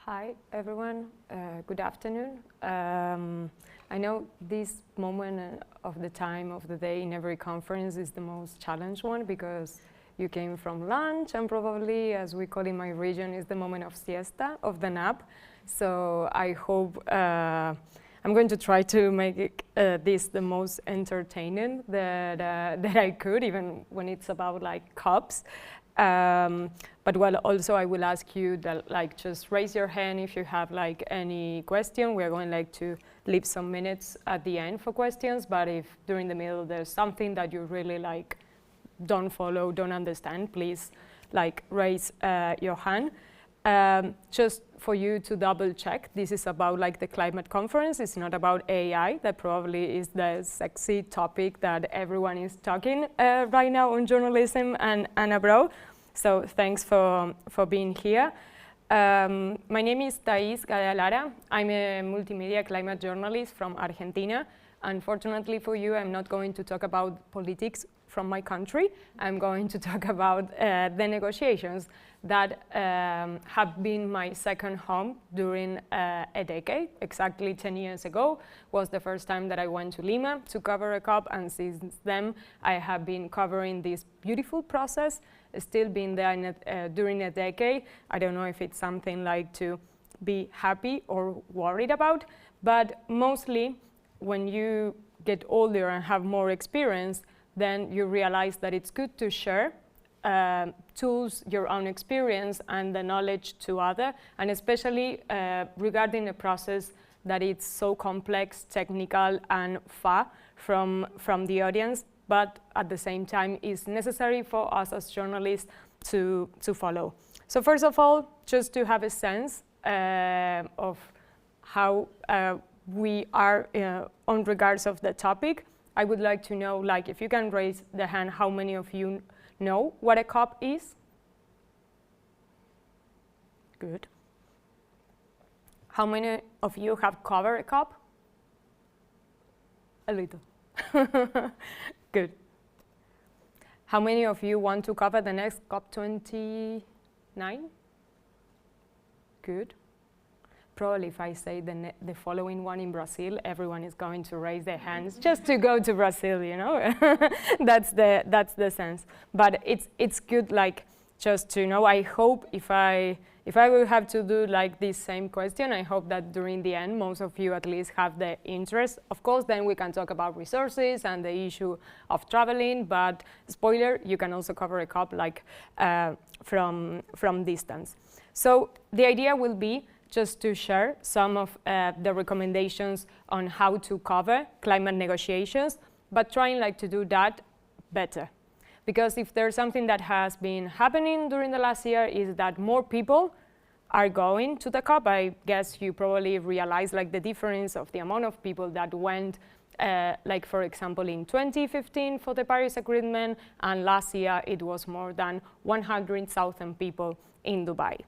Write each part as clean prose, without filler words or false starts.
Hi, everyone. Good afternoon. I know this moment of the time of the day in every conference is the most challenged one because you came from lunch and probably, as we call in my region, is the moment of siesta, of the nap. So I hope I'm going to try to make this the most entertaining that I could, even when it's about like cups. But well, also I will ask you that just raise your hand if you have any question. We're going to leave some minutes at the end for questions, but if during the middle there's something that you really don't follow, don't understand, please raise your hand. Just for you to double check, this is about the climate conference. It's not about AI. That probably is the sexy topic that everyone is talking right now on journalism and abroad. So thanks for being here. My name is Thais Gadalara. I'm a multimedia climate journalist from Argentina. Unfortunately for you, I'm not going to talk about politics from my country. I'm going to talk about the negotiations that have been my second home during a decade. Exactly 10 years ago was the first time that I went to Lima to cover a COP, and since then I have been covering this beautiful process, still been there during a decade. I don't know if it's something to be happy or worried about, but mostly when you get older and have more experience, then you realize that it's good to share tools, your own experience, and the knowledge to others, and especially regarding a process that is so complex, technical, and far from the audience, but at the same time is necessary for us as journalists to follow. So first of all, just to have a sense of how we are on regards of the topic, I would like to know, if you can raise the hand, how many of you know what a COP is? Good. How many of you have covered a COP? A little. Good. How many of you want to cover the next COP29? Good. Probably if I say the following one in Brazil, everyone is going to raise their hands just to go to Brazil, you know? That's the sense. But it's good just to know. I hope if I will have to do this same question, I hope that during the end most of you at least have the interest. Of course, then we can talk about resources and the issue of traveling, but spoiler, you can also cover a COP from distance. So the idea will be just to share some of the recommendations on how to cover climate negotiations, but trying to do that better. Because if there's something that has been happening during the last year is that more people are going to the COP. I guess you probably realize the difference of the amount of people that went, for example, in 2015 for the Paris Agreement, and last year it was more than 100,000 people in Dubai.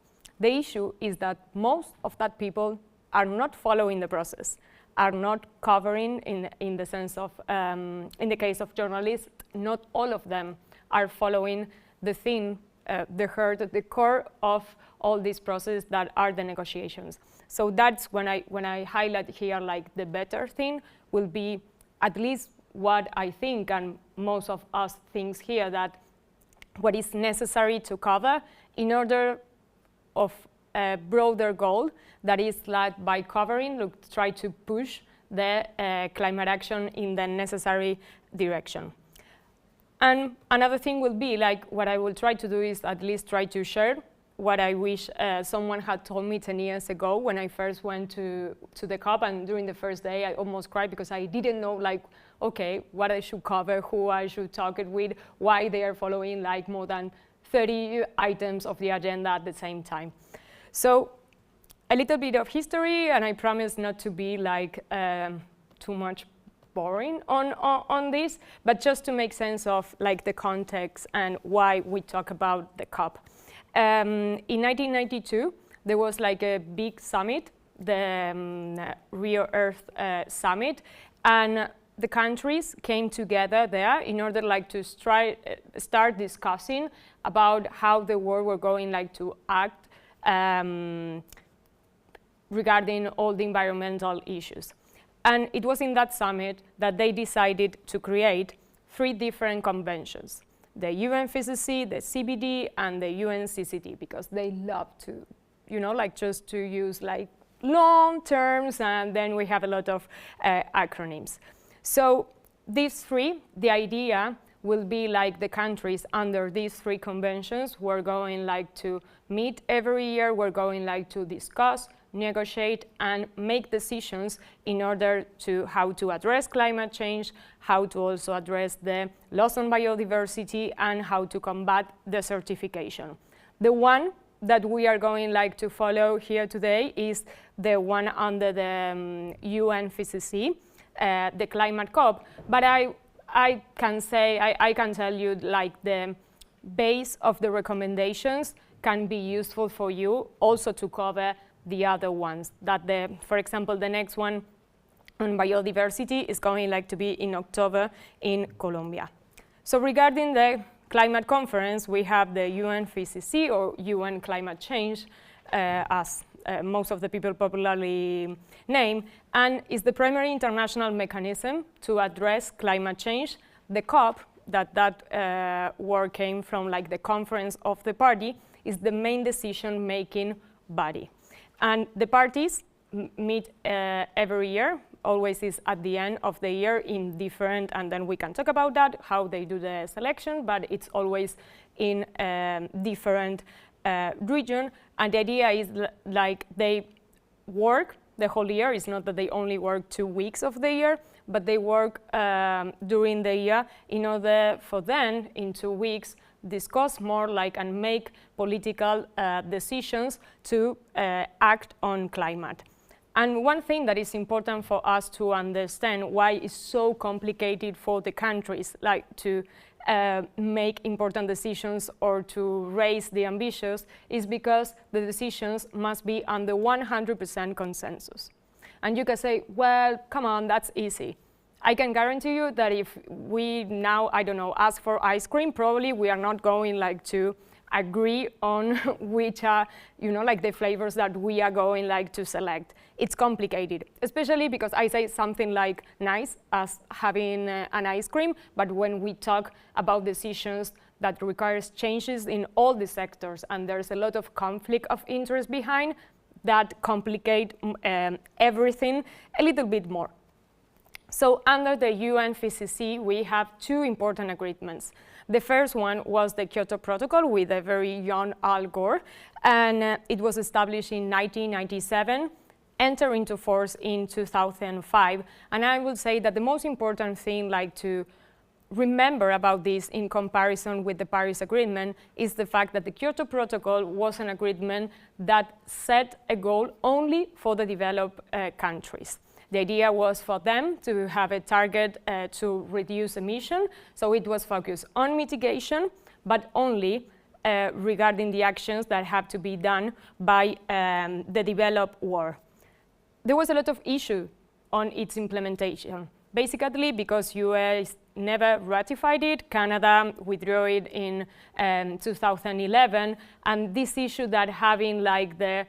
The issue is that most of that people are not following the process, are not covering in the sense of, in the case of journalists, not all of them are following the thing, the heart, the core of all this process that are the negotiations. So that's when I highlight here the better thing will be at least what I think, and most of us thinks here, that what is necessary to cover in order of a broader goal, that is by covering, try to push the climate action in the necessary direction. And another thing will be what I will try to do is at least try to share what I wish someone had told me 10 years ago when I first went to the COP, and during the first day I almost cried because I didn't know okay, what I should cover, who I should talk it with, why they are following more than 30 items of the agenda at the same time. So a little bit of history, and I promise not to be too much boring on this, but just to make sense of the context and why we talk about the COP. In 1992, there was a big summit, the Rio Earth Summit, and the countries came together there in order to start discussing about how the world were going to act regarding all the environmental issues. And it was in that summit that they decided to create 3 different conventions: the UNFCCC, the CBD, and the UNCCT, because they love to, like just to use like long terms, and then we have a lot of acronyms. So these 3, the idea will be like the countries under these 3 conventions, we're going like to meet every year, we're going like to discuss, negotiate, and make decisions in order to how to address climate change, how to also address the loss on biodiversity, and how to combat desertification. The one that we are going like to follow here today is the one under the UNFCCC, the climate COP, but I can tell you like the base of the recommendations can be useful for you also to cover the other ones. That for example, the next one on biodiversity is going like to be in October in Colombia. So regarding the climate conference, we have the UNFCCC, or UN Climate Change, as most of the people popularly name, and is the primary international mechanism to address climate change. The COP, that word came from like the conference of the party, is the main decision-making body. And the parties meet every year, always is at the end of the year in different, and then we can talk about that, how they do the selection, but it's always in different region. And the idea is like they work the whole year. It's not that they only work 2 weeks of the year, but they work during the year in order for them in 2 weeks discuss more like and make political decisions to act on climate. And one thing that is important for us to understand why it's so complicated for the countries like to make important decisions or to raise the ambitions is because the decisions must be under 100% consensus. And you can say, well, come on, that's easy. I can guarantee you that if we now, I don't know, ask for ice cream, probably we are not going like to agree on which are, like the flavors that we are going like to select. It's complicated, especially because I say something like nice as having an ice cream, but when we talk about decisions that requires changes in all the sectors and there's a lot of conflict of interest behind, that complicate everything a little bit more. So under the UNFCCC, we have 2 important agreements. The first one was the Kyoto Protocol with a very young Al Gore, and it was established in 1997, entered into force in 2005. And I will say that the most important thing like to remember about this in comparison with the Paris Agreement is the fact that the Kyoto Protocol was an agreement that set a goal only for the developed countries. The idea was for them to have a target to reduce emission, so it was focused on mitigation, but only regarding the actions that have to be done by the developed world. There was a lot of issue on its implementation, basically because US never ratified it, Canada withdrew it in 2011, and this issue that having like the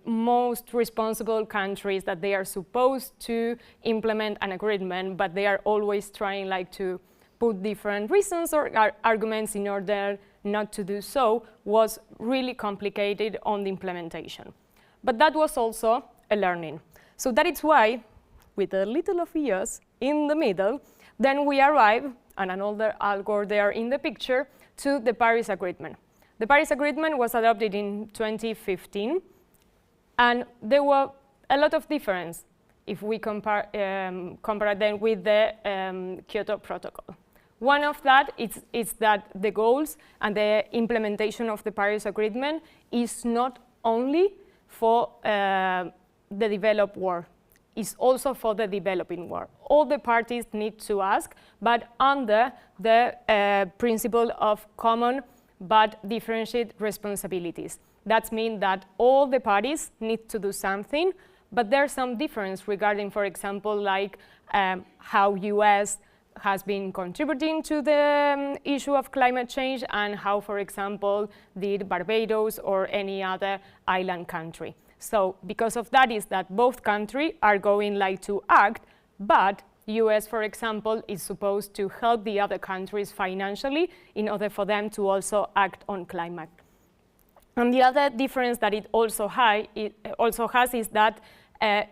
most responsible countries that they are supposed to implement an agreement, but they are always trying like to put different reasons or arguments in order not to do so, was really complicated on the implementation. But that was also a learning. So that is why, with a little of years in the middle, then we arrive, and an older Al Gore there in the picture, to the Paris Agreement. The Paris Agreement was adopted in 2015, and there were a lot of difference if we compare them with the Kyoto Protocol. One of that is that the goals and the implementation of the Paris Agreement is not only for the developed world, it's also for the developing world. All the parties need to ask, but under the principle of common but differentiate responsibilities. That means that all the parties need to do something, but there's some difference regarding, for example, like how US has been contributing to the issue of climate change and how, for example, did Barbados or any other island country. So because of that is that both countries are going like to act, but US, for example, is supposed to help the other countries financially in order for them to also act on climate. And the other difference that it also has is that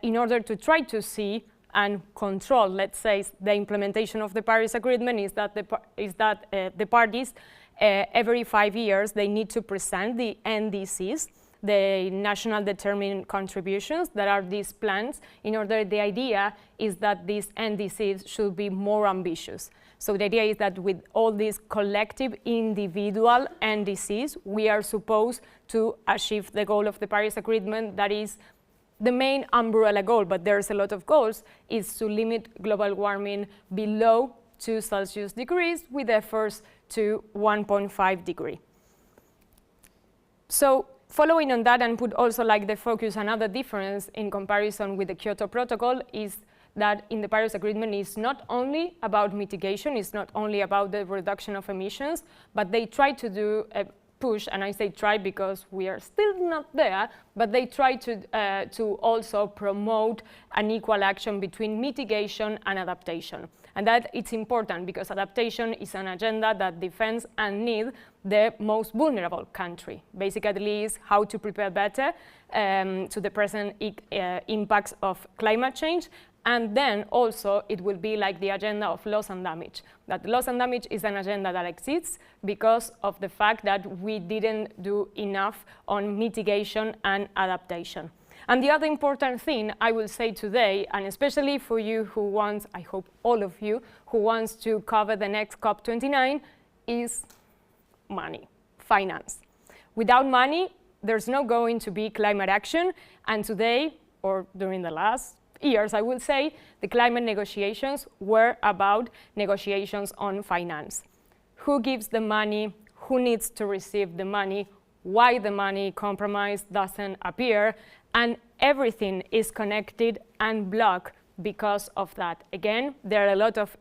in order to try to see and control, let's say, the implementation of the Paris Agreement is that the parties, every 5 years, they need to present the NDCs, the national determined contributions, that are these plans. In order, the idea is that these NDCs should be more ambitious. So the idea is that with all these collective individual NDCs, we are supposed to achieve the goal of the Paris Agreement, that is the main umbrella goal, but there's a lot of goals, is to limit global warming below 2 Celsius degrees with efforts to 1.5 degree. So following on that, and put also like the focus, another difference in comparison with the Kyoto Protocol is that in the Paris Agreement is not only about mitigation, it's not only about the reduction of emissions, but they try to do a push, and I say try because we are still not there, but they try to also promote an equal action between mitigation and adaptation. And that it's important because adaptation is an agenda that defends and needs the most vulnerable country. Basically is how to prepare better to the present impacts of climate change. And then also it will be like the agenda of loss and damage. That loss and damage is an agenda that exists because of the fact that we didn't do enough on mitigation and adaptation. And the other important thing I will say today, and especially for you who wants, I hope all of you, who wants to cover the next COP29, is money, finance. Without money, there's no going to be climate action. And today, or during the last years, I will say, the climate negotiations were about negotiations on finance. Who gives the money? Who needs to receive the money? Why the money compromise doesn't appear? And everything is connected and blocked because of that. Again, there are a lot of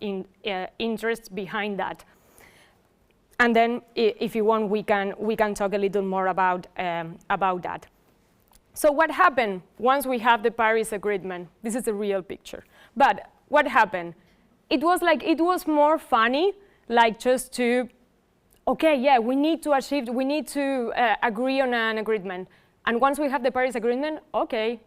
interests behind that. And then, if you want, we can talk a little more about that. So what happened once we have the Paris Agreement? This is a real picture. But what happened? It was more funny, like just to, okay, yeah, we need to agree on an agreement. And once we have the Paris Agreement, okay,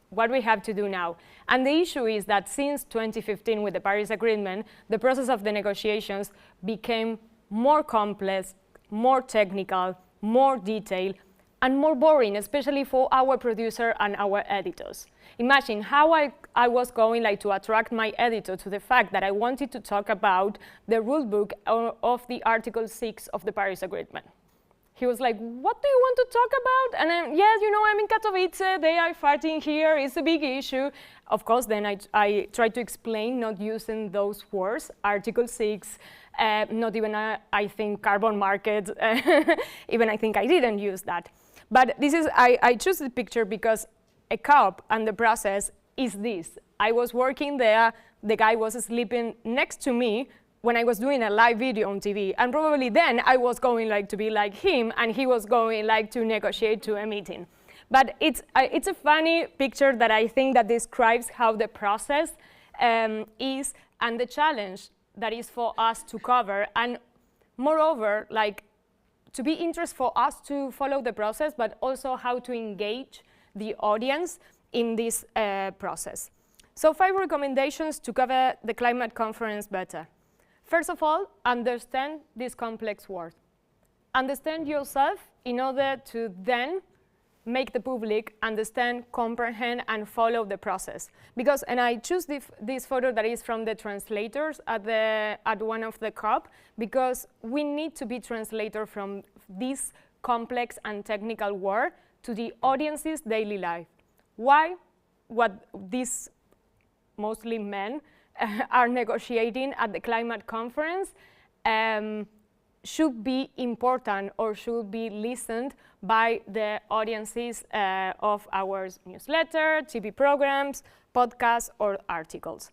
what we have to do now? And the issue is that since 2015 with the Paris Agreement, the process of the negotiations became more complex, more technical, more detailed, and more boring, especially for our producer and our editors. Imagine how I was going like to attract my editor to the fact that I wanted to talk about the rule book of the Article 6 of the Paris Agreement. He was like, what do you want to talk about? And then, yes, you know, I'm in Katowice, they are fighting here, it's a big issue. Of course, then I tried to explain, not using those words, Article 6, not even, I think, carbon market, even I think I didn't use that. But this is, I choose the picture because a COP and the process is this. I was working there, the guy was sleeping next to me when I was doing a live video on TV, and probably then I was going like to be like him, and he was going like to negotiate to a meeting. But it's a funny picture that I think that describes how the process is and the challenge that is for us to cover, and moreover, like to be interested for us to follow the process, but also how to engage the audience in this process. So 5 recommendations to cover the climate conference better. First of all, understand this complex world. Understand yourself in order to then make the public understand, comprehend, and follow the process. Because, and I choose this photo that is from the translators at one of the COP, because we need to be translator from this complex and technical world to the audience's daily life. Why? What these mostly men are negotiating at the climate conference should be important or should be listened by the audiences of our newsletter, TV programs, podcasts, or articles.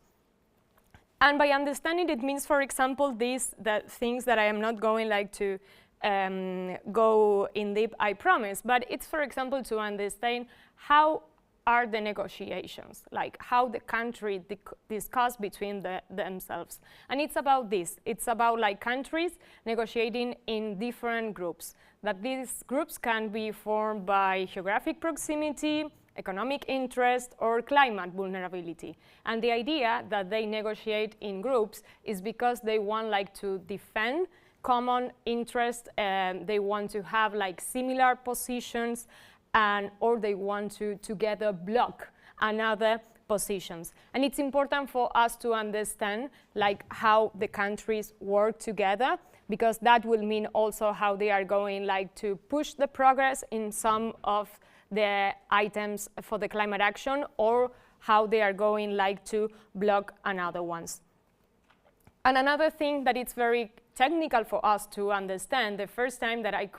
And by understanding, it means, for example, the things that I am not going like to go in deep, I promise, but it's, for example, to understand how are the negotiations, like how the country discuss between themselves. And it's about this. It's about like countries negotiating in different groups, that these groups can be formed by geographic proximity, economic interest, or climate vulnerability. And the idea that they negotiate in groups is because they want like to defend common interest, and they want to have like similar positions, and or they want to together block another positions. And it's important for us to understand like how the countries work together, because that will mean also how they are going like to push the progress in some of the items for the climate action, or how they are going like to block another ones. And another thing that it's very technical for us to understand, the first time that I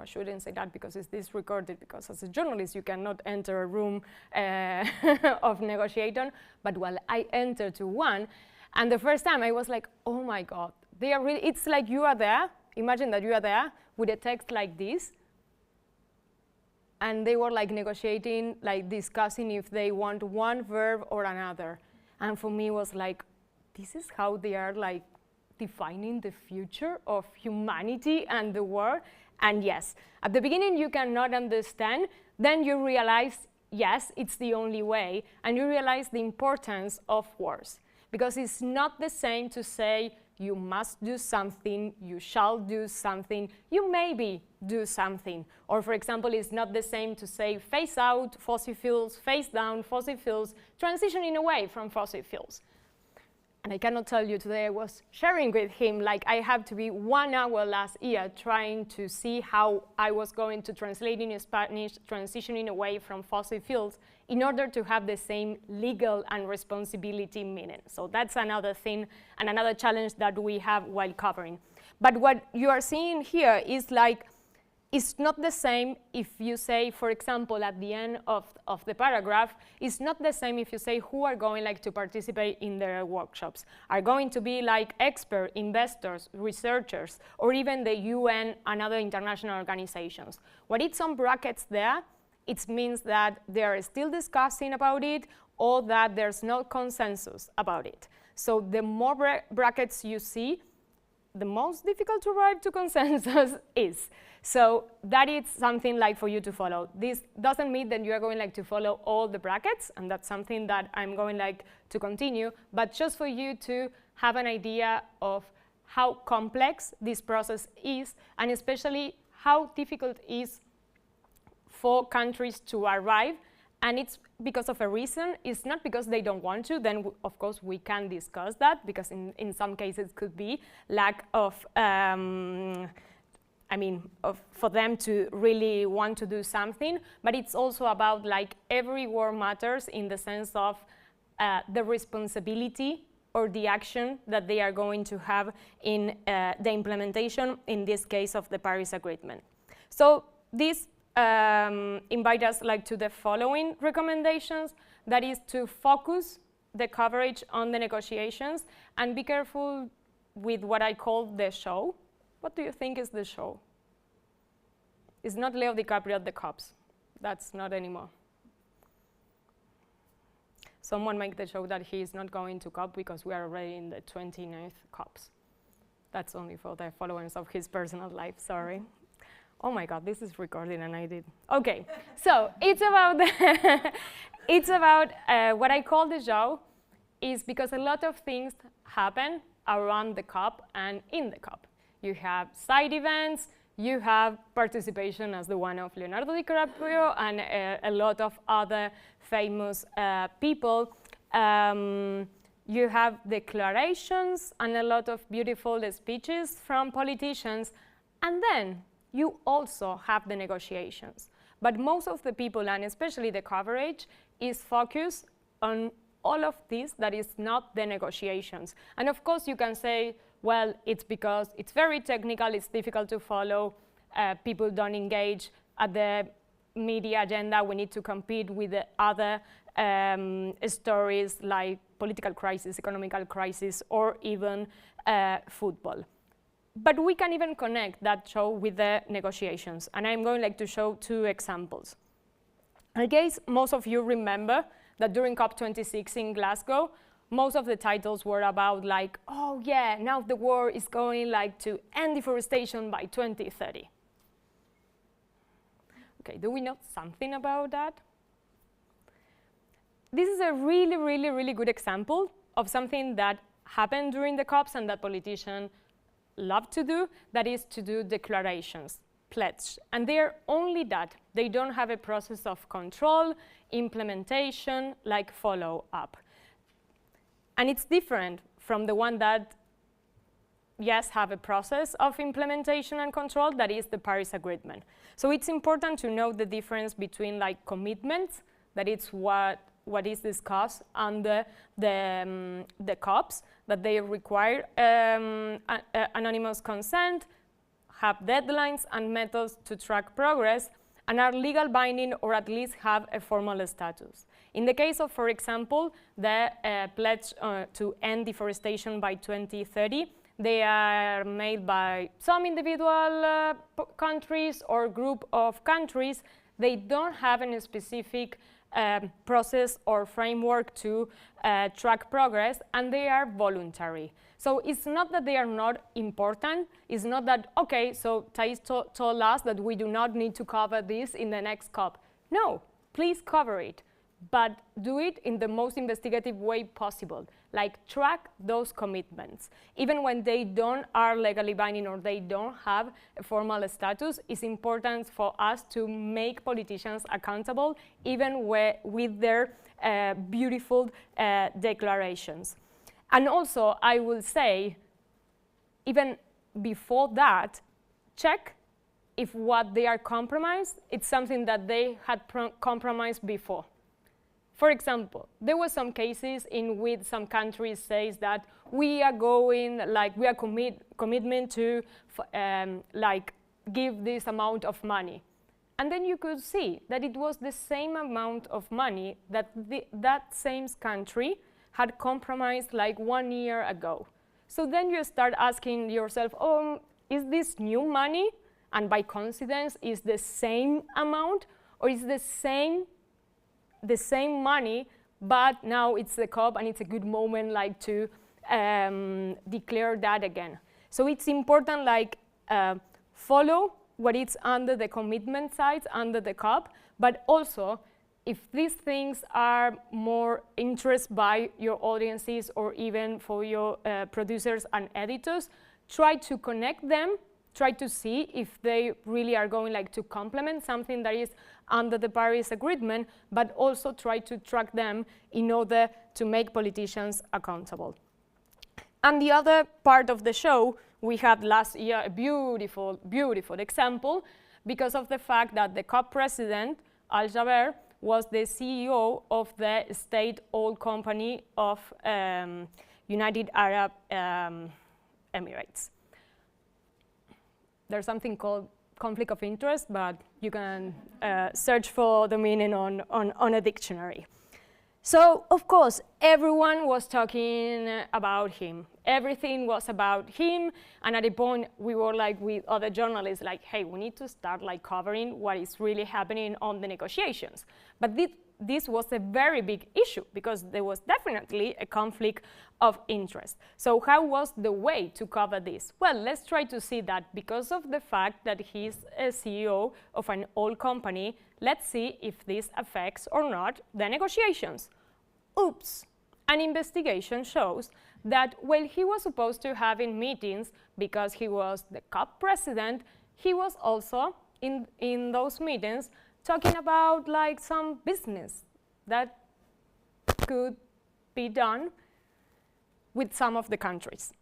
shouldn't say that because it's this recorded, because as a journalist you cannot enter a room of negotiation, but well, I entered to one, and the first time I was like, oh my God, they are really, it's like you are there, imagine that you are there with a text like this, and they were like negotiating, like discussing if they want one verb or another. And for me it was like, this is how they are like defining the future of humanity and the world. And yes, at the beginning you cannot understand, then you realize, yes, it's the only way, and you realize the importance of words. Because it's not the same to say, you must do something, you shall do something, you maybe do something. Or for example, it's not the same to say phase out fossil fuels, phase down fossil fuels, transitioning away from fossil fuels. And I cannot tell you, today I was sharing with him, like I had to be 1 hour last year trying to see how I was going to translate in Spanish, transitioning away from fossil fuels, in order to have the same legal and responsibility meaning. So that's another thing and another challenge that we have while covering. But what you are seeing here is like, it's not the same if you say, for example, at the end of the paragraph, it's not the same if you say who are going like to participate in their workshops. Are going to be like experts, investors, researchers, or even the UN and other international organizations. What it's on brackets there, it means that they are still discussing about it, or that there's no consensus about it. So the more brackets you see, the most difficult to arrive to consensus is. So that is something like for you to follow. This doesn't mean that you are going like to follow all the brackets, and that's something that I'm going like to continue, but just for you to have an idea of how complex this process is, and especially how difficult it is for countries to arrive. And it's because of a reason. It's not because they don't want to, then of course we can discuss that, because in some cases it could be lack of, for them to really want to do something, but it's also about like every word matters in the sense of the responsibility or the action that they are going to have in the implementation, in this case of the Paris Agreement. So this invite us like to the following recommendations, that is to focus the coverage on the negotiations and be careful with what I call the show. What do you think is the show? It's not Leo DiCaprio at the cops. That's not anymore. Someone make the show that he is not going to COP because we are already in the 29th COPs. That's only for the followers of his personal life, sorry. Oh my God, this is recording and I did. Okay, so it's about, it's about what I call the show is because a lot of things happen around the COP and in the COP. You have side events, you have participation as the one of Leonardo DiCaprio and a lot of other famous people. You have declarations and a lot of beautiful speeches from politicians, and then you also have the negotiations. But most of the people, and especially the coverage, is focused on all of this that is not the negotiations. And of course you can say, well, it's because it's very technical, it's difficult to follow, people don't engage at the media agenda, we need to compete with the other stories like political crisis, economical crisis, or even football. But we can even connect that show with the negotiations. And I'm going to show 2 examples. I guess most of you remember that during COP26 in Glasgow, most of the titles were about like, oh yeah, now the world is going like to end deforestation by 2030. Okay, do we know something about that? This is a really, really, really good example of something that happened during the COPs and that politicians love to do, that is to do declarations, pledge. And they're only that. They don't have a process of control, implementation, like follow-up. And it's different from the one that, yes, have a process of implementation and control, that is the Paris Agreement. So it's important to know the difference between like commitments, that it's what is discussed under the COPs, that they require anonymous consent, have deadlines and methods to track progress, and are legal binding or at least have a formal status. In the case of, for example, the pledge to end deforestation by 2030, they are made by some individual countries or group of countries. They don't have any specific process or framework to track progress, and they are voluntary. So it's not that they are not important. It's not that, okay, so Thais told us that we do not need to cover this in the next COP. No, please cover it, but do it in the most investigative way possible. Like track those commitments. Even when they are legally binding or they don't have a formal status, it's important for us to make politicians accountable, even with their beautiful declarations. And also, I will say, even before that, check if what they are compromised, it's something that they had compromised before. For example, there were some cases in which some countries say that we are going, like we are commitment to like give this amount of money. And then you could see that it was the same amount of money that that same country had compromised like 1 year ago. So then you start asking yourself, oh, is this new money? And by coincidence, is the same amount, or is the same money, but now it's the COP and it's a good moment like to declare that again. So it's important like follow what is under the commitment side, under the COP, but also if these things are more interest by your audiences or even for your producers and editors, try to connect them, try to see if they really are going like to complement something that is under the Paris Agreement, but also try to track them in order to make politicians accountable. And the other part of the show, we had last year a beautiful, beautiful example because of the fact that the COP president, Al-Jaber, was the CEO of the state-owned company of United Arab Emirates. There's something called conflict of interest, but you can search for the meaning on a dictionary. So, of course, everyone was talking about him. Everything was about him, and at a point, we were like with other journalists, like, hey, we need to start like covering what is really happening on the negotiations. But this was a very big issue because there was definitely a conflict of interest. So how was the way to cover this? Well, let's try to see that because of the fact that he's a CEO of an oil company, let's see if this affects or not the negotiations. Oops! An investigation shows that while he was supposed to have in meetings because he was the COP president, he was also in those meetings talking about like some business that could be done with some of the countries.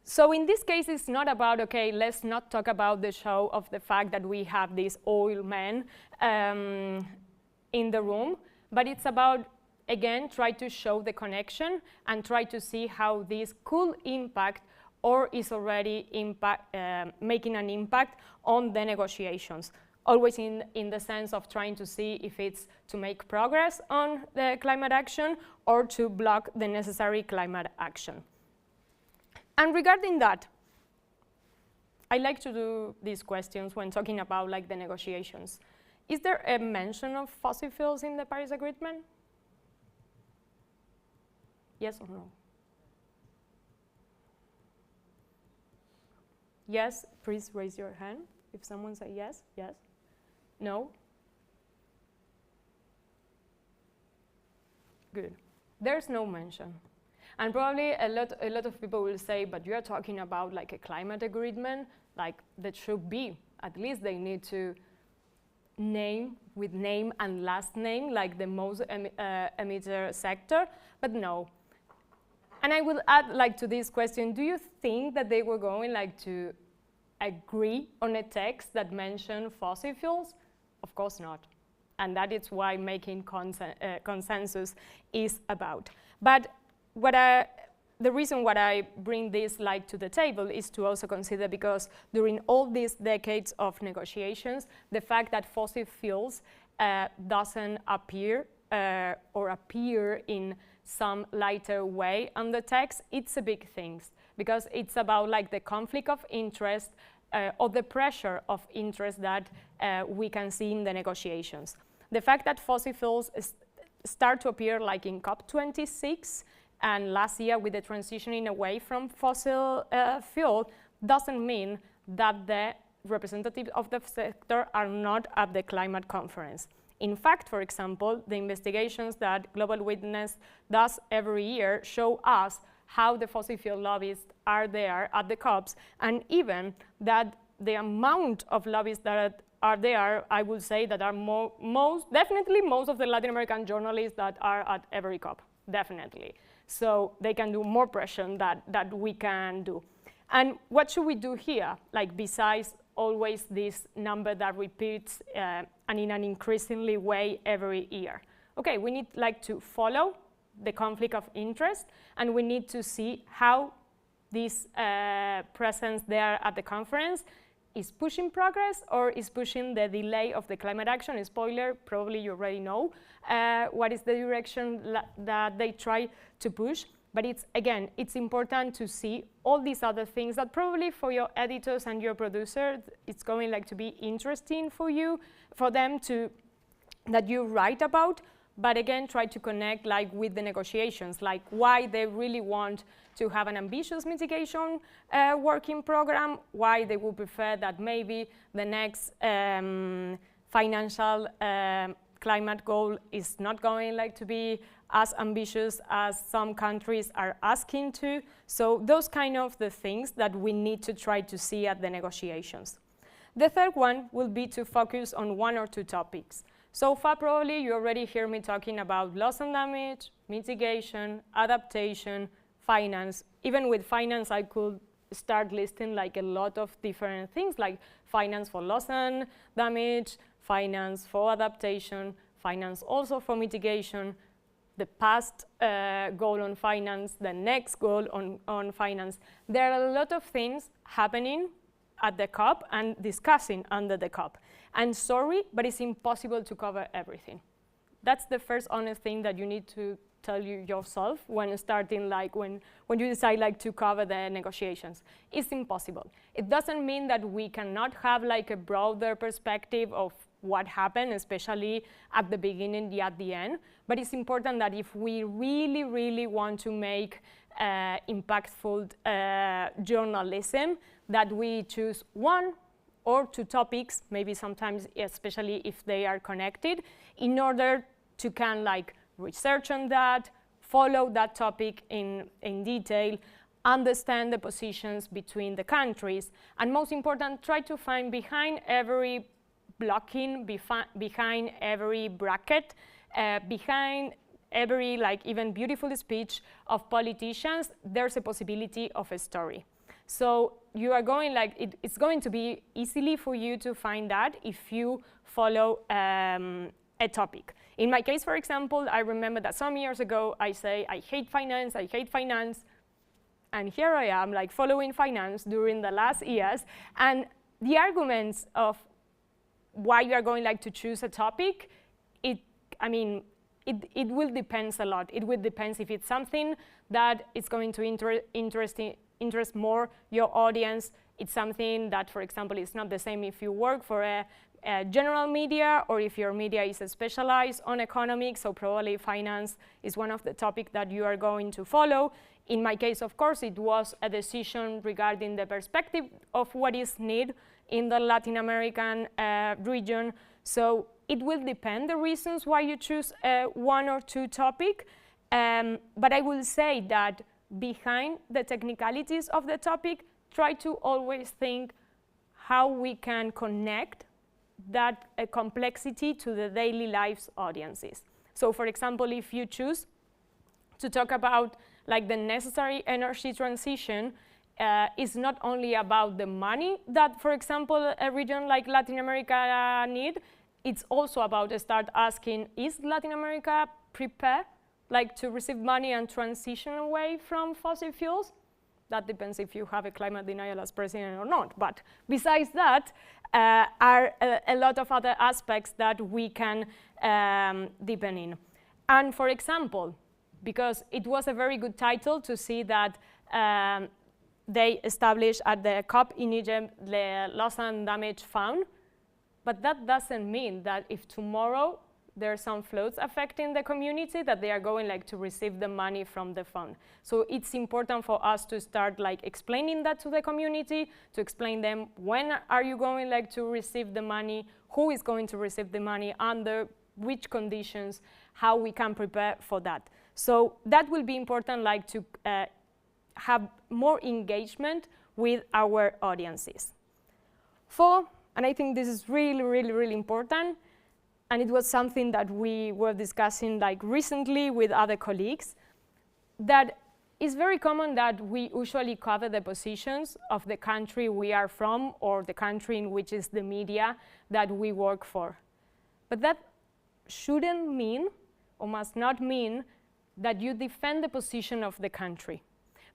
So in this case, it's not about, okay, let's not talk about the show of the fact that we have these oil men in the room, but it's about, again, try to show the connection and try to see how this could impact or is already making an impact on the negotiations. Always in the sense of trying to see if it's to make progress on the climate action or to block the necessary climate action. And regarding that, I like to do these questions when talking about like the negotiations. Is there a mention of fossil fuels in the Paris Agreement? Yes or no? Yes, please raise your hand. If someone says yes, yes. No? Good. There's no mention. And probably a lot of people will say, but you're talking about like a climate agreement, like that should be. At least they need to name with name and last name, like the most emitter sector, but no. And I will add like to this question, do you think that they were going like to agree on a text that mentioned fossil fuels? Of course not. And that is why making consensus is about. But the reason why I bring this like to the table is to also consider, because during all these decades of negotiations, the fact that fossil fuels doesn't appear or appear in some lighter way on the text, it's a big thing, because it's about like the conflict of interest or the pressure of interest that we can see in the negotiations. The fact that fossil fuels start to appear like in COP26 and last year with the transitioning away from fossil fuel doesn't mean that the representatives of the sector are not at the climate conference. In fact, for example, the investigations that Global Witness does every year show us how the fossil fuel lobbyists are there at the COPs, and even that the amount of lobbyists that are there, I would say that are definitely most of the Latin American journalists that are at every COP, definitely. So they can do more pressure that we can do. And what should we do here? Like besides always this number that repeats and in an increasingly way every year. Okay, we need like to follow the conflict of interest, and we need to see how this presence there at the conference is pushing progress or is pushing the delay of the climate action. Spoiler, probably you already know what is the direction that they try to push. But again, it's important to see all these other things that probably for your editors and your producers, it's going like to be interesting for you, for them that you write about. But again, try to connect like with the negotiations, like why they really want to have an ambitious mitigation working program, why they would prefer that maybe the next financial climate goal is not going like to be as ambitious as some countries are asking to. So those kind of the things that we need to try to see at the negotiations. The third one will be to focus on one or two topics. So far, probably you already hear me talking about loss and damage, mitigation, adaptation, finance. Even with finance, I could start listing like a lot of different things, like finance for loss and damage, finance for adaptation, finance also for mitigation, the past goal on finance, the next goal on finance. There are a lot of things happening at the COP and discussing under the COP. And sorry, but it's impossible to cover everything. That's the first honest thing that you need to tell yourself when starting, like when you decide like to cover the negotiations. It's impossible. It doesn't mean that we cannot have like a broader perspective of what happened, especially at the beginning and at the end. But it's important that if we really, really want to make impactful journalism, that we choose one or two topics, maybe sometimes, especially if they are connected, in order to can like research on that, follow that topic in detail, understand the positions between the countries, and most important, try to find behind every blocking, behind every bracket, behind every like even beautiful speech of politicians, there's a possibility of a story. So you are going like, it's going to be easily for you to find that if you follow a topic. In my case, for example, I remember that some years ago I say, I hate finance, and here I am like following finance during the last years, and the arguments of why you are going like to choose a topic, it will depend a lot. It will depend if it's something that is going to interests more your audience. It's something that, for example, is not the same if you work for a general media or if your media is specialized on economics, so probably finance is one of the topics that you are going to follow. In my case, of course, it was a decision regarding the perspective of what is needed in the Latin American region. So it will depend the reasons why you choose one or two topics. But I will say that behind the technicalities of the topic, try to always think how we can connect that complexity to the daily lives audiences. So for example, if you choose to talk about like the necessary energy transition, it's not only about the money that, for example, a region like Latin America need, it's also about to start asking, is Latin America prepared like to receive money and transition away from fossil fuels? That depends if you have a climate denial as president or not. But besides that, are a lot of other aspects that we can deepen in. And for example, because it was a very good title to see that they established at the COP in Egypt the Loss and Damage Fund, but that doesn't mean that if tomorrow there are some floods affecting the community that they are going like to receive the money from the fund. So it's important for us to start like explaining that to the community, to explain them when are you going like to receive the money, who is going to receive the money, under which conditions, how we can prepare for that. So that will be important like to have more engagement with our audiences. And I think this is really, really, really important, and it was something that we were discussing like recently with other colleagues, that it's very common that we usually cover the positions of the country we are from or the country in which is the media that we work for. But that shouldn't mean or must not mean that you defend the position of the country.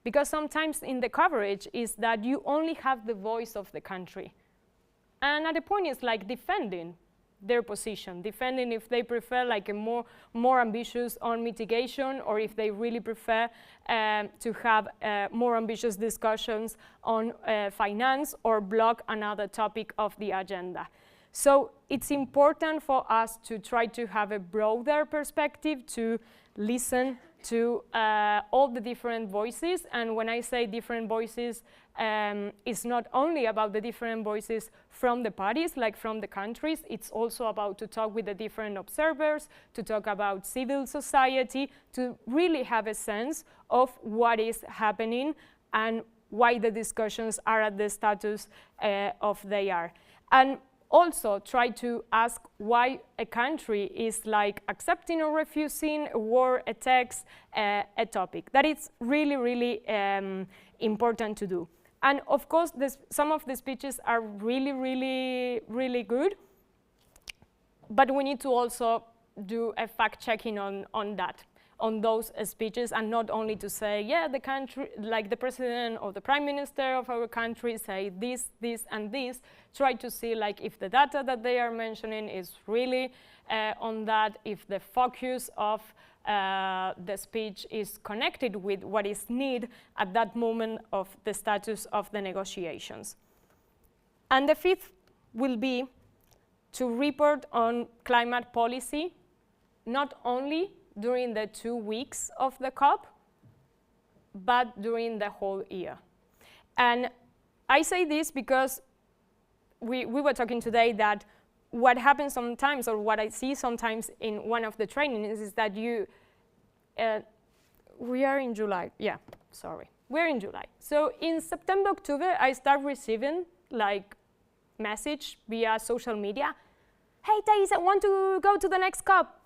Because sometimes in the coverage is that you only have the voice of the country. And at the point it's like defending their position, defending if they prefer like a more ambitious on mitigation, or if they really prefer to have more ambitious discussions on finance or block another topic of the agenda. So it's important for us to try to have a broader perspective, to listen to all the different voices. And when I say different voices, it's not only about the different voices from the parties, like from the countries, it's also about to talk with the different observers, to talk about civil society, to really have a sense of what is happening and why the discussions are at the status of they are. And also try to ask why a country is like accepting or refusing a war, a text, a topic. That is really, really important to do. And of course, some of the speeches are really, really, really good, but we need to also do a fact-checking on that, on those speeches, and not only to say, yeah, the country, like the president or the prime minister of our country say this, this, and this. Try to see like if the data that they are mentioning is really on that, if the focus of the speech is connected with what is needed at that moment of the status of the negotiations. And the fifth will be to report on climate policy, not only during the 2 weeks of the COP, but during the whole year. And I say this because we were talking today that what happens sometimes, or what I see sometimes in one of the trainings, is that we are in July, yeah, sorry, we're in July. So in September, October, I start receiving like message via social media, hey Thais, I want to go to the next COP.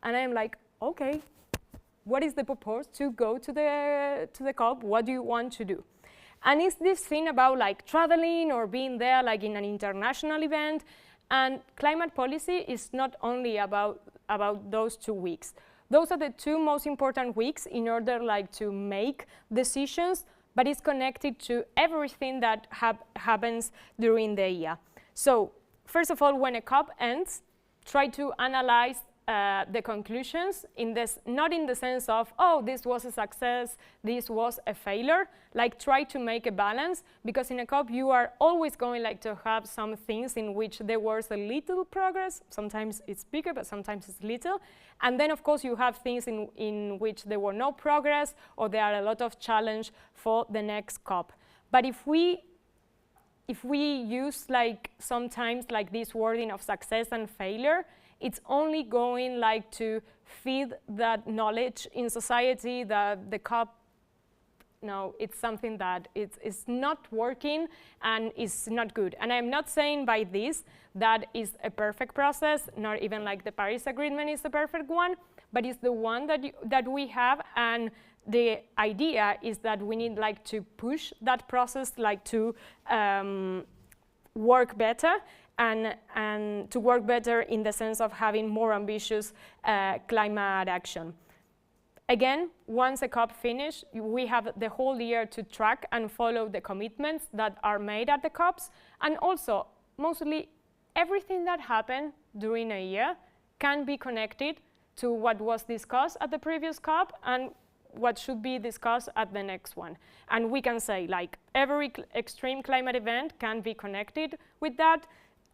And I'm like, okay, what is the purpose to go to the COP? What do you want to do? And it's this thing about like traveling or being there like in an international event. And climate policy is not only about those 2 weeks. Those are the 2 most important weeks in order like to make decisions, but it's connected to everything that happens during the year. So first of all, when a COP ends, try to analyze the conclusions in this, not in the sense of, oh, this was a success, this was a failure, like try to make a balance, because in a COP you are always going like to have some things in which there was a little progress, sometimes it's bigger, but sometimes it's little, and then of course you have things in which there were no progress, or there are a lot of challenge for the next COP. But if we use like sometimes like this wording of success and failure, it's only going like to feed that knowledge in society that the COP, no, it's something that it's not working and is not good. And I'm not saying by this that is a perfect process, not even like the Paris Agreement is the perfect one, but it's the one that we have, and the idea is that we need like to push that process like to work better, and to work better in the sense of having more ambitious climate action. Again, once a COP finishes, we have the whole year to track and follow the commitments that are made at the COPs, and also, mostly, everything that happened during a year can be connected to what was discussed at the previous COP and what should be discussed at the next one. And we can say, like, every extreme climate event can be connected with that.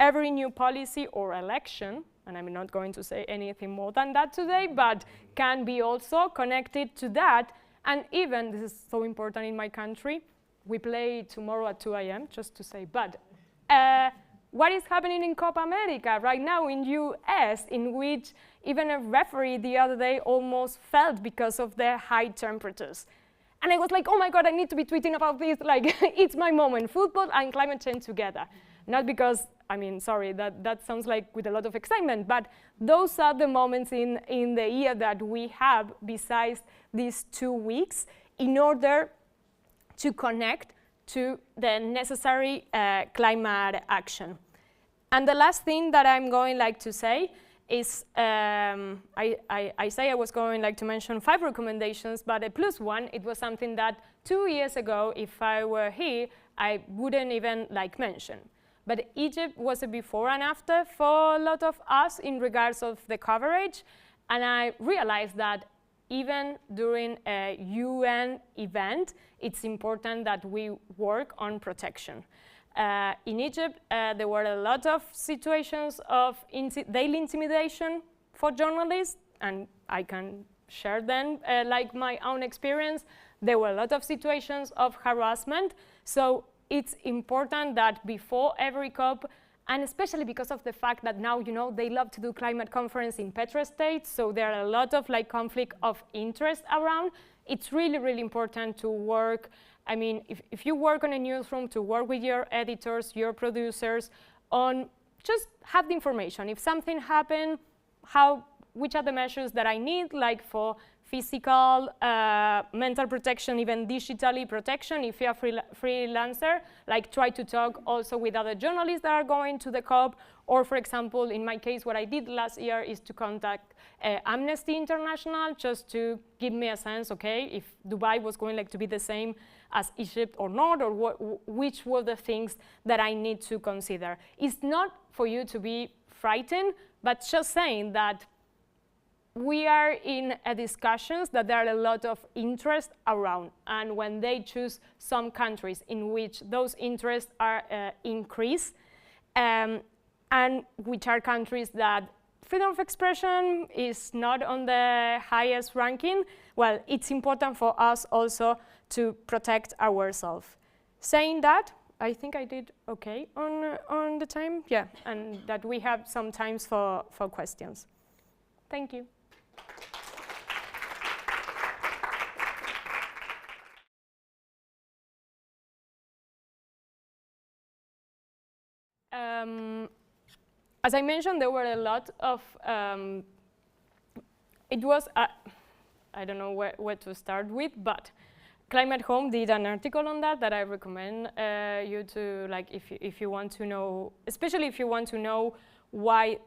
Every new policy or election, and I'm not going to say anything more than that today, but can be also connected to that. And even, this is so important in my country, we play tomorrow at 2 a.m., just to say, but what is happening in Copa America right now in US, in which even a referee the other day almost fell because of the high temperatures. And I was like, oh my God, I need to be tweeting about this, like, it's my moment, football and climate change together. Not because, I mean, sorry, that sounds like with a lot of excitement, but those are the moments in the year that we have besides these 2 weeks in order to connect to the necessary climate action. And the last thing that I'm going like to say is, I say I was going like to mention 5 recommendations, but a plus one, it was something that 2 years ago, if I were here, I wouldn't even like mention. But Egypt was a before and after for a lot of us in regards of the coverage, and I realized that even during a UN event, it's important that we work on protection. In Egypt, there were a lot of situations of daily intimidation for journalists, and I can share them like my own experience. There were a lot of situations of harassment, so it's important that before every COP, and especially because of the fact that now, you know, they love to do climate conference in petrostates, so there are a lot of like conflict of interest around. It's really, really important to work. I mean, if you work on a newsroom, to work with your editors, your producers, on just have the information. If something happened, which are the measures that I need, like for physical, mental protection, even digitally protection. If you're a freelancer, like try to talk also with other journalists that are going to the COP, or for example, in my case, what I did last year is to contact Amnesty International, just to give me a sense, okay, if Dubai was going like to be the same as Egypt or not, or which were the things that I need to consider. It's not for you to be frightened, but just saying that we are in a discussions that there are a lot of interest around, and when they choose some countries in which those interests are increased, and which are countries that freedom of expression is not on the highest ranking, well, it's important for us also to protect ourselves. Saying that, I think I did okay on the time, yeah, and that we have some time for questions. Thank you. As I mentioned, there were a lot of, it was, I don't know where to start with, but Climate Home did an article on that I recommend you to, like, if you want to know, especially if you want to know why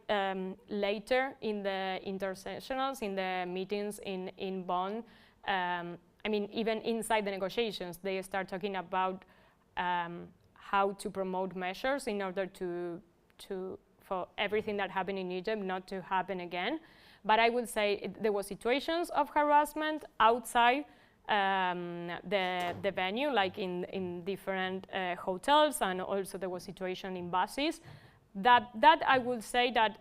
later in the intersessionals, in the meetings in Bonn, I mean, even inside the negotiations, they start talking about how to promote measures in order for everything that happened in Egypt not to happen again. But I would say there were situations of harassment outside the venue, like in different hotels, and also there was situation in buses. That I would say that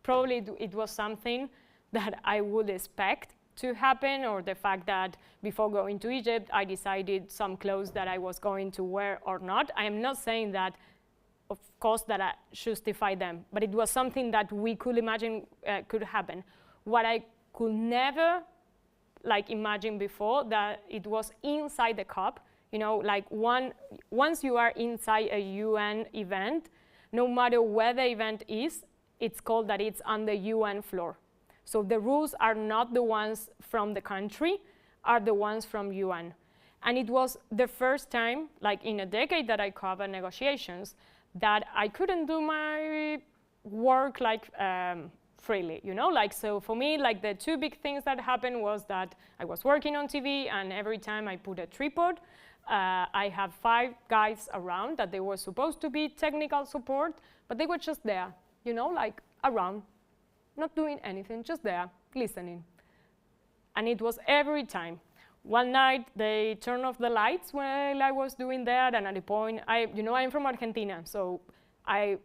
probably it was something that I would expect to happen, or the fact that before going to Egypt, I decided some clothes that I was going to wear or not. I am not saying that, of course, that I justify them, but it was something that we could imagine could happen. What I could never imagine before, that it was inside the COP. You know, like once you are inside a UN event, no matter where the event is, it's called that it's on the UN floor. So the rules are not the ones from the country, are the ones from UN. And it was the first time, like in a decade that I covered negotiations, that I couldn't do my work freely, you know? So for me, the two big things that happened was that I was working on TV, and every time I put a tripod, I have 5 guys around that they were supposed to be technical support, but they were just there, you know, around, not doing anything, just there, listening. And it was every time. One night, they turned off the lights while I was doing that, and at a point, I'm from Argentina, so I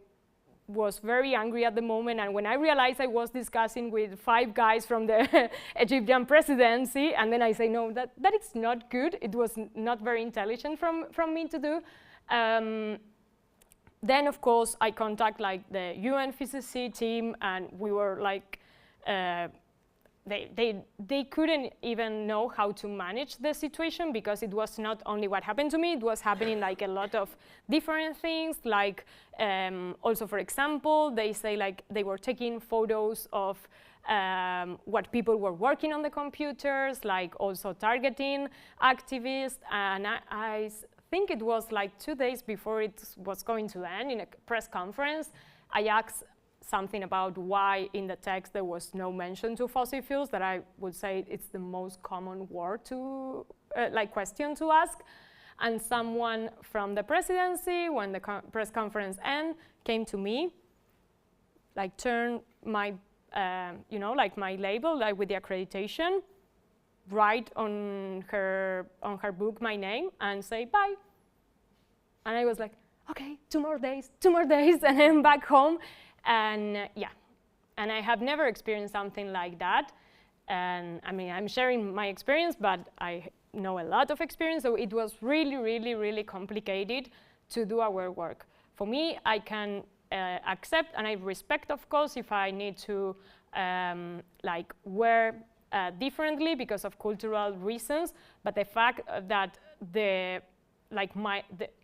was very angry at the moment, and when I realized I was discussing with 5 guys from the Egyptian presidency, and then I say, no, that is not good, it was not very intelligent from me to do. Then, of course, I contact the UNFCCC team, and we were they couldn't even know how to manage the situation, because it was not only what happened to me, it was happening a lot of different things. Also, for example, they say they were taking photos of what people were working on the computers, also targeting activists, and I think it was 2 days before it was going to end, in a press conference, I asked something about why in the text there was no mention to fossil fuels, that I would say it's the most common word to, question to ask. And someone from the presidency, when the press conference ended, came to me, turned my, my label, with the accreditation, write on her book my name, and say bye. And I was like, okay, 2 more days, and I'm back home. And and I have never experienced something like that. And I mean, I'm sharing my experience, but I know a lot of experience, so it was really, really, really complicated to do our work. For me, I can accept, and I respect, of course, if I need to wear differently because of cultural reasons, but the fact that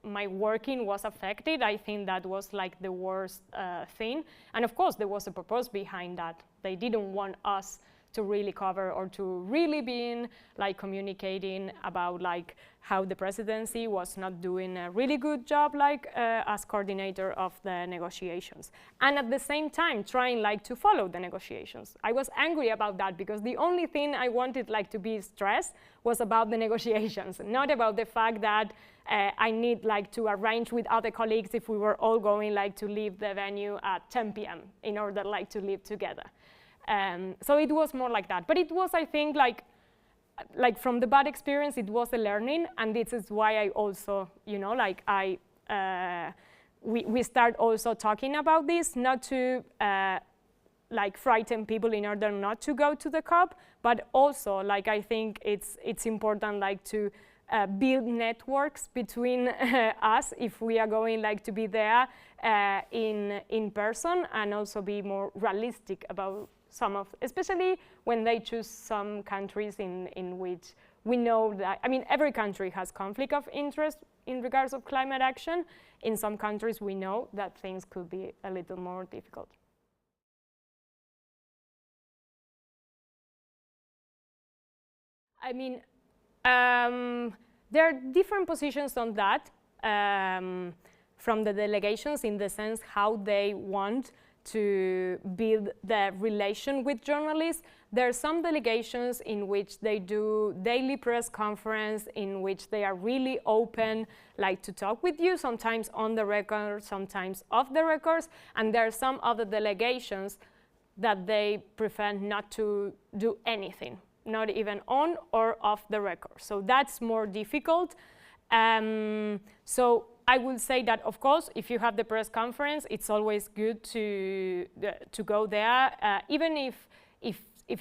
my working was affected, I think that was the worst thing. And of course, there was a purpose behind that. They didn't want us to really cover, or to really be communicating about how the presidency was not doing a really good job as coordinator of the negotiations. And at the same time, trying to follow the negotiations. I was angry about that, because the only thing I wanted to be stressed was about the negotiations, not about the fact that I need to arrange with other colleagues if we were all going to leave the venue at 10 p.m. in order to live together. So it was more like that. But it was, I think, from the bad experience, it was a learning, and this is why I also, we start also talking about this, not to frighten people in order not to go to the COP, but also, I think it's important, to build networks between us if we are going to be there in person, and also be more realistic about some of, especially when they choose some countries in which we know that, I mean, every country has conflict of interest in regards of climate action. In some countries, we know that things could be a little more difficult. I mean, there are different positions on that from the delegations, in the sense how they want to build the relation with journalists. There are some delegations in which they do daily press conference, in which they are really open, to talk with you, sometimes on the record, sometimes off the records. And there are some other delegations that they prefer not to do anything, not even on or off the record. So that's more difficult. So I will say that, of course, if you have the press conference, it's always good to go there, even if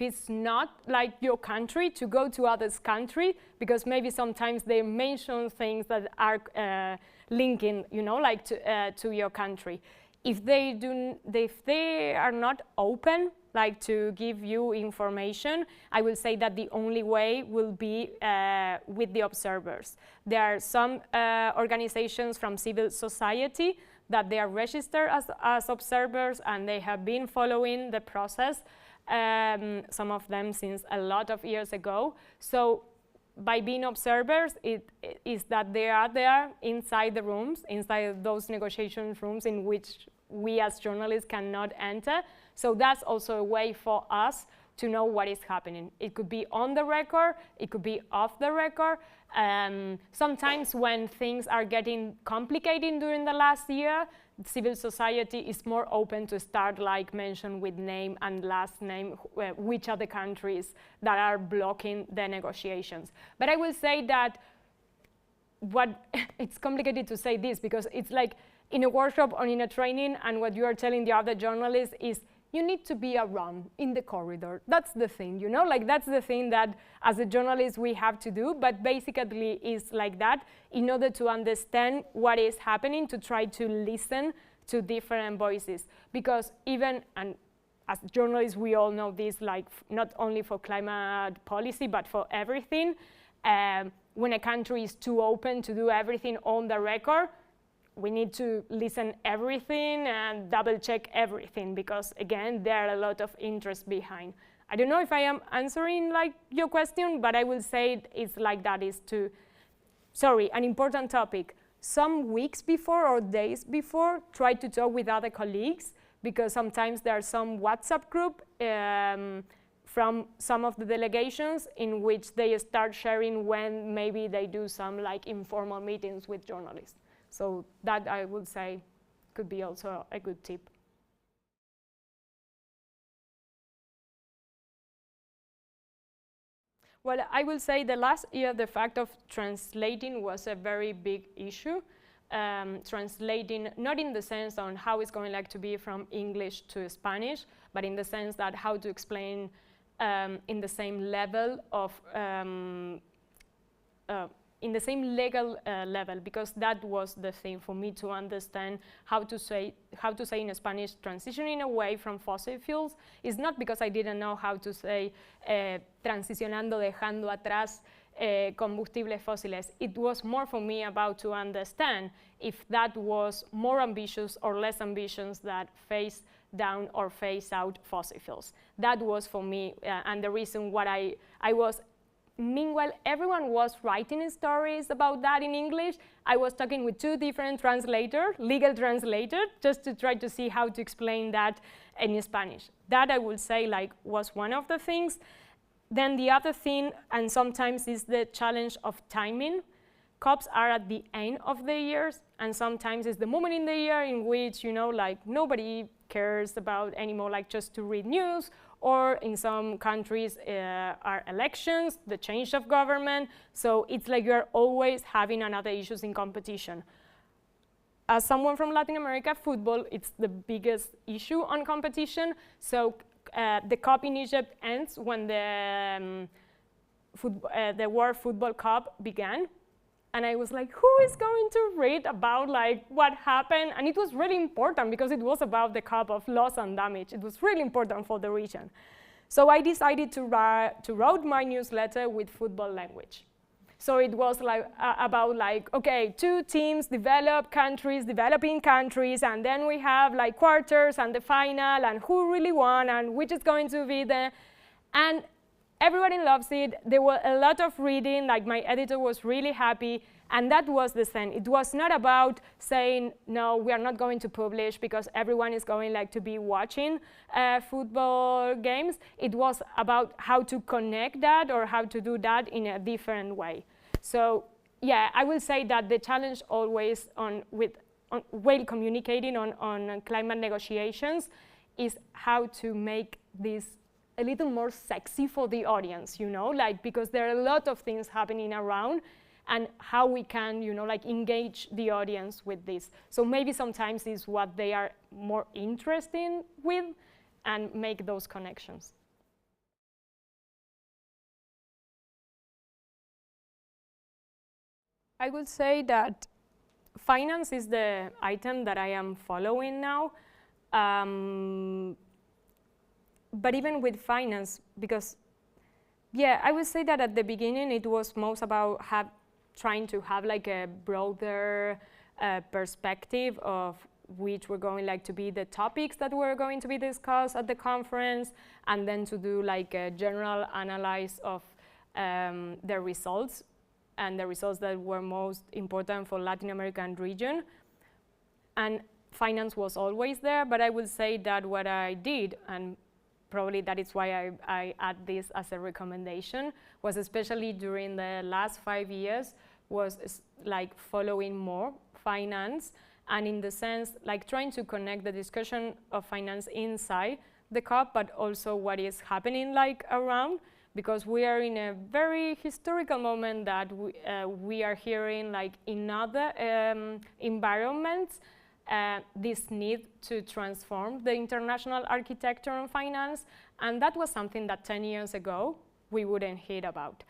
it's not like your country, to go to others' country, because maybe sometimes they mention things that are linking, you know, like to your country. If they are not open, like to give you information, I will say that the only way will be with the observers. There are some organizations from civil society that they are registered as observers, and they have been following the process, some of them since a lot of years ago. So by being observers, it is that they are there inside the rooms, inside those negotiation rooms in which we as journalists cannot enter. So that's also a way for us to know what is happening. It could be on the record, it could be off the record. Sometimes when things are getting complicated during the last year, civil society is more open to start like mention with name and last name, which are the countries that are blocking the negotiations. But I will say that it's complicated to say this, because it's like in a workshop or in a training, and what you are telling the other journalists is you need to be around in the corridor. That's the thing, you know, like that's the thing that as a journalist we have to do, but basically it's like that in order to understand what is happening, to try to listen to different voices. Because even, and as journalists we all know this, like not only for climate policy, but for everything, when a country is too open to do everything on the record, we need to listen everything and double check everything, because again, there are a lot of interest behind. I don't know if I am answering like your question, but I will say it's like that is to, sorry, an important topic. Some weeks before or days before, try to talk with other colleagues, because sometimes there are some WhatsApp group from some of the delegations in which they start sharing when maybe they do some like informal meetings with journalists. So that I would say could be also a good tip. Well, I will say the last year the fact of translating was a very big issue. Translating, not in the sense on how it's going like to be from English to Spanish, but in the sense that how to explain in the same level of in the same legal level, because that was the thing for me to understand how to say in Spanish transitioning away from fossil fuels. It's not because I didn't know how to say transicionando, dejando atrás combustibles fósiles. It was more for me about to understand if that was more ambitious or less ambitious that phase down or phase out fossil fuels. That was for me, and the reason why I was. Meanwhile, everyone was writing stories about that in English. I was talking with two different translators, legal translators, just to try to see how to explain that in Spanish. That I would say like was one of the things. Then the other thing, and sometimes is the challenge of timing. COPs are at the end of the years, and sometimes it's the moment in the year in which, you know, like nobody cares about anymore, like just to read news, or in some countries are elections, the change of government, so it's like you're always having another issues in competition. As someone from Latin America, football, it's the biggest issue on competition, so the COP in Egypt ends when the World Football Cup began. And I was like, who is going to read about like what happened? And it was really important because it was about the COP of loss and damage. It was really important for the region. So I decided to write my newsletter with football language. So it was like about like, okay, two teams, developing countries, and then we have like quarters and the final, and who really won, and which is going to be the, and everybody loves it. There were a lot of reading, like my editor was really happy, and that was the thing. It was not about saying, no, we are not going to publish because everyone is going like to be watching football games. It was about how to connect that or how to do that in a different way. So yeah, I will say that the challenge always while communicating on climate negotiations is how to make this a little more sexy for the audience, you know, like, because there are a lot of things happening around, and how we can, you know, like, engage the audience with this. So maybe sometimes it's what they are more interested with, and make those connections. I would say that finance is the item that I am following now. But even with finance, because, yeah, I would say that at the beginning it was most about trying to have like a broader perspective of which were going like to be the topics that were going to be discussed at the conference, and then to do like a general analysis of the results, and the results that were most important for Latin American region. And finance was always there, but I would say that what I did, and probably that is why I add this as a recommendation, was especially during the last 5 years, was like following more finance, and in the sense, like trying to connect the discussion of finance inside the COP, but also what is happening like around, because we are in a very historical moment that we are hearing like in other environments, this need to transform the international architecture on finance, and that was something that 10 years ago we wouldn't hear about.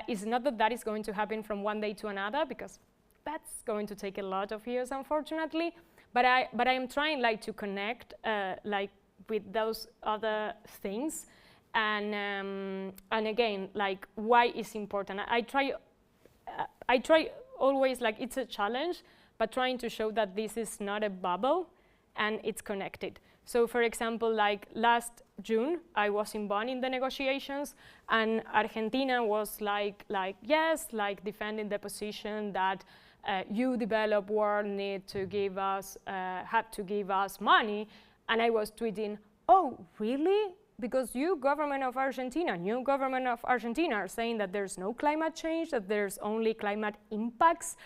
It's not that that is going to happen from one day to another, because that's going to take a lot of years, unfortunately, but I am trying like to connect like with those other things, and again, like, why is important. I try always, like, it's a challenge, but trying to show that this is not a bubble and it's connected. So for example, like last June, I was in Bonn in the negotiations, and Argentina was like yes, like defending the position that you developed world need to give us, had to give us money, and I was tweeting, oh, really? Because you, government of Argentina, new government of Argentina, are saying that there's no climate change, that there's only climate impacts.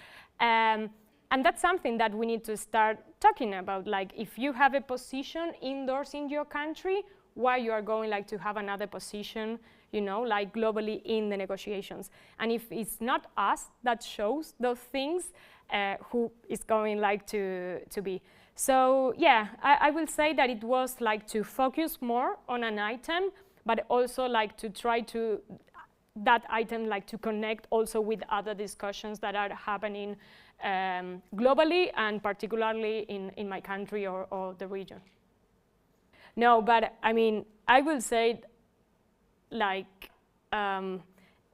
And that's something that we need to start talking about. Like, if you have a position indoors in your country, why you are going like to have another position, you know, like globally in the negotiations. And if it's not us that shows those things, who is going like to be? So yeah, I will say that it was like to focus more on an item, but also like to try to, that item like to connect also with other discussions that are happening globally, and particularly in my country or the region. No, but I mean, I will say like,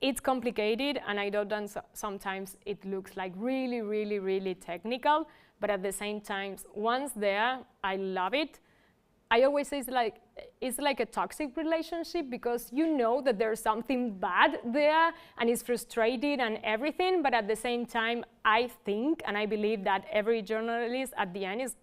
it's complicated, and I know that sometimes it looks like really, really, really technical, but at the same time, once there, I love it. I always say it's like a toxic relationship, because you know that there's something bad there, and it's frustrated and everything, but at the same time, I think and I believe that every journalist at the end is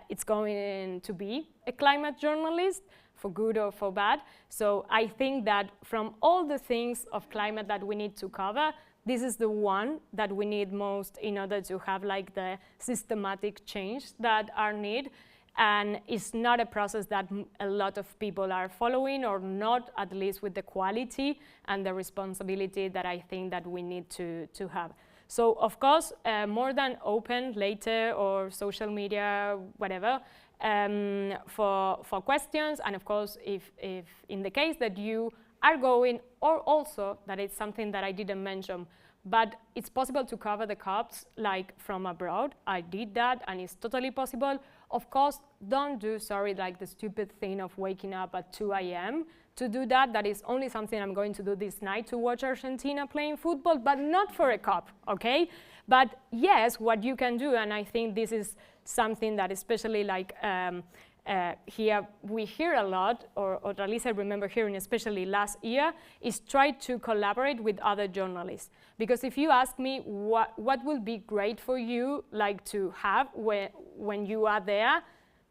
it's going to be a climate journalist, for good or for bad. So I think that from all the things of climate that we need to cover, this is the one that we need most in order to have like the systematic change that are needed. And it's not a process that a lot of people are following, or not, at least with the quality and the responsibility that I think that we need to have. So of course, more than open later or social media, whatever, for questions, and of course, if in the case that you are going, or also that it's something that I didn't mention, but it's possible to cover the COPs like from abroad. I did that, and it's totally possible. Of course, don't do, like the stupid thing of waking up at 2 a.m. to do that. That is only something I'm going to do this night, to watch Argentina playing football, but not for a COP, okay? But yes, what you can do, and I think this is something that especially like here we hear a lot, or at least I remember hearing, especially last year, is try to collaborate with other journalists. Because if you ask me what would be great for you, like to have when you are there,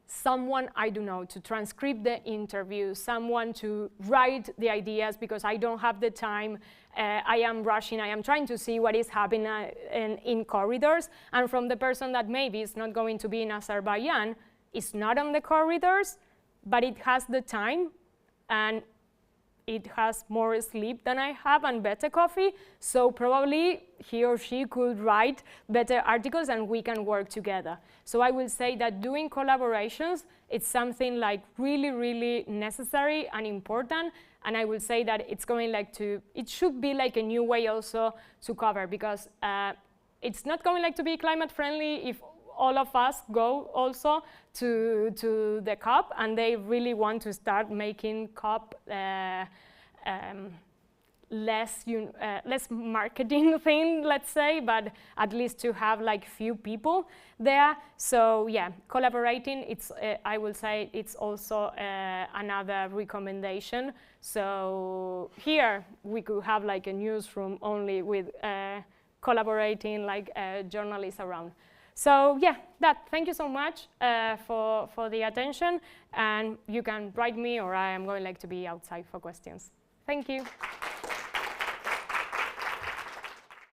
someone, I don't know, to transcribe the interview, someone to write the ideas, because I don't have the time, I am rushing, I am trying to see what is happening in corridors, and from the person that maybe is not going to be in Azerbaijan, is not on the corridors, but it has the time, and it has more sleep than I have and better coffee, so probably he or she could write better articles and we can work together. So I will say that doing collaborations, it's something like really, really necessary and important, and I will say that it's going like to, it should be like a new way also to cover, because it's not going like to be climate friendly if all of us go also to the COP and they really want to start making COP less marketing thing, let's say, but at least to have like few people there. So yeah, collaborating, it's I will say it's also another recommendation. So here we could have like a newsroom only with collaborating like journalists around. So yeah, thank you so much for the attention, and you can write me or I am going like to be outside for questions. Thank you.